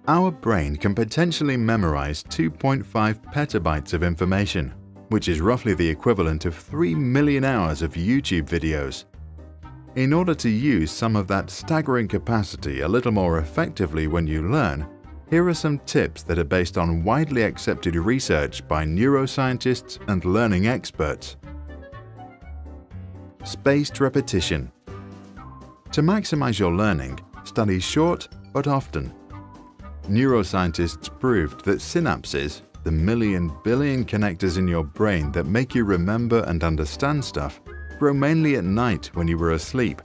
Our brain can potentially memorize 2.5 petabytes of information, which is roughly the equivalent of 3 million hours of YouTube videos. In order to use some of that staggering capacity a little more effectively when you learn, here are some tips that are based on widely accepted research by neuroscientists and learning experts. Spaced repetition. To maximize your learning, study short but often. Neuroscientists proved that synapses, the million billion connectors in your brain that make you remember and understand stuff, grow mainly at night when you were asleep.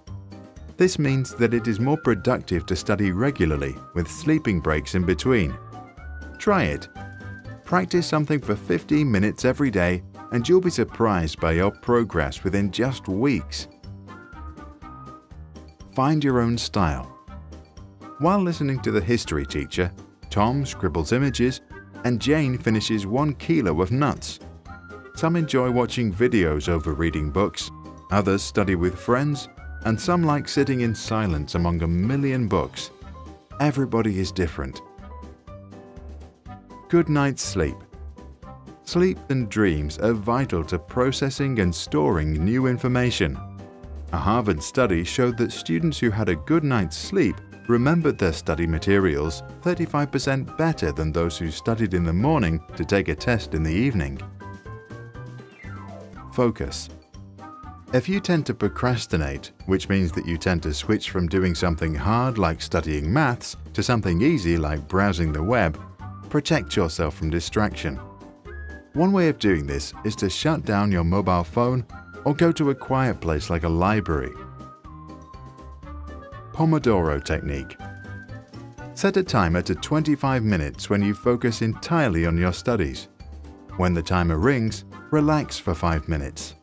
This means that it is more productive to study regularly with sleeping breaks in between. Try it. Practice something for 15 minutes every day and you'll be surprised by your progress within just weeks. Find your own style. While listening to the history teacher, Tom scribbles images and Jane finishes 1 kilo of nuts. Some enjoy watching videos over reading books, others study with friends, and some like sitting in silence among a million books. Everybody is different. Good night's sleep. Sleep and dreams are vital to processing and storing new information. A Harvard study showed that students who had a good night's sleep remembered their study materials 35% better than those who studied in the morning to take a test in the evening. Focus. If you tend to procrastinate, which means that you tend to switch from doing something hard like studying maths to something easy like browsing the web, protect yourself from distraction. One way of doing this is to shut down your mobile phone or go to a quiet place like a library. Pomodoro technique. Set a timer to 25 minutes when you focus entirely on your studies. When the timer rings, relax for 5 minutes.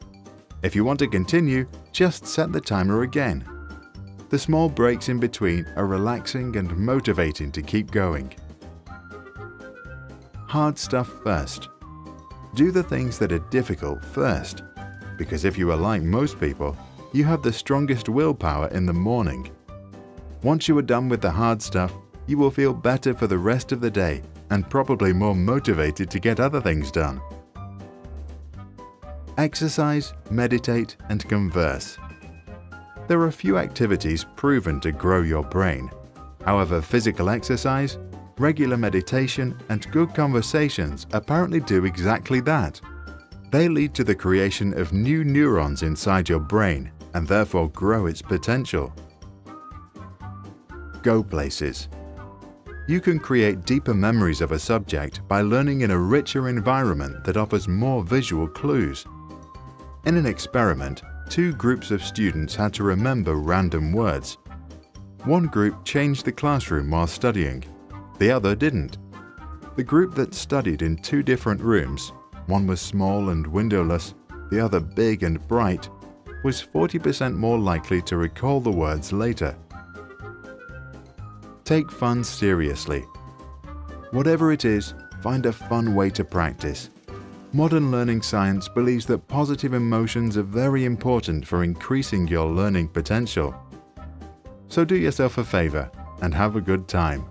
If you want to continue, just set the timer again. The small breaks in between are relaxing and motivating to keep going. Hard stuff first. Do the things that are difficult first, because if you are like most people, you have the strongest willpower in the morning. Once you are done with the hard stuff, you will feel better for the rest of the day and probably more motivated to get other things done. Exercise, meditate, and converse. There are few activities proven to grow your brain. However, physical exercise, regular meditation, and good conversations apparently do exactly that. They lead to the creation of new neurons inside your brain and therefore grow its potential. Go places. You can create deeper memories of a subject by learning in a richer environment that offers more visual clues. In an experiment, 2 groups of students had to remember random words. One group changed the classroom while studying. The other didn't. The group that studied in 2 different rooms, one was small and windowless, the other big and bright, was 40% more likely to recall the words later. Take fun seriously. Whatever it is, find a fun way to practice. Modern learning science believes that positive emotions are very important for increasing your learning potential. So do yourself a favor and have a good time.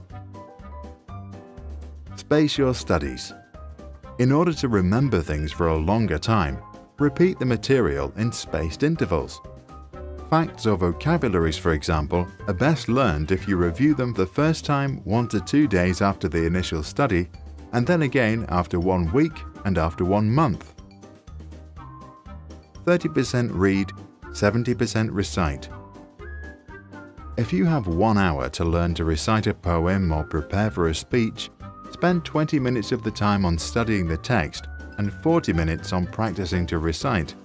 Space your studies. In order to remember things for a longer time, repeat the material in spaced intervals. Facts or vocabularies, for example, are best learned if you review them the first time 1 to 2 days after the initial study, and then again after 1 week and after 1 month. 30% read, 70% recite. If you have 1 hour to learn to recite a poem or prepare for a speech, spend 20 minutes of the time on studying the text and 40 minutes on practicing to recite.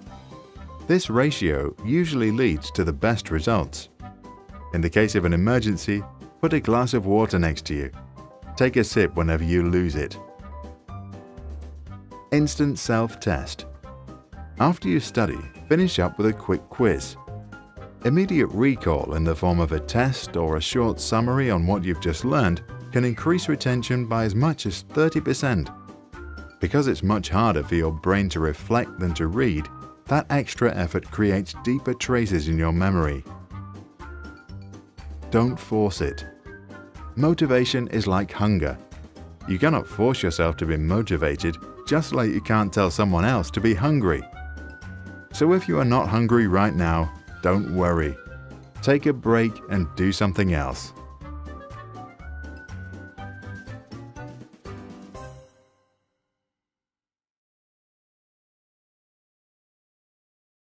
This ratio usually leads to the best results. In the case of an emergency, put a glass of water next to you. Take a sip whenever you lose it. Instant self-test. After you study, finish up with a quick quiz. Immediate recall in the form of a test or a short summary on what you've just learned can increase retention by as much as 30%. Because it's much harder for your brain to reflect than to read, that extra effort creates deeper traces in your memory. Don't force it. Motivation is like hunger. You cannot force yourself to be motivated, just like you can't tell someone else to be hungry. So if you are not hungry right now, don't worry. Take a break and do something else.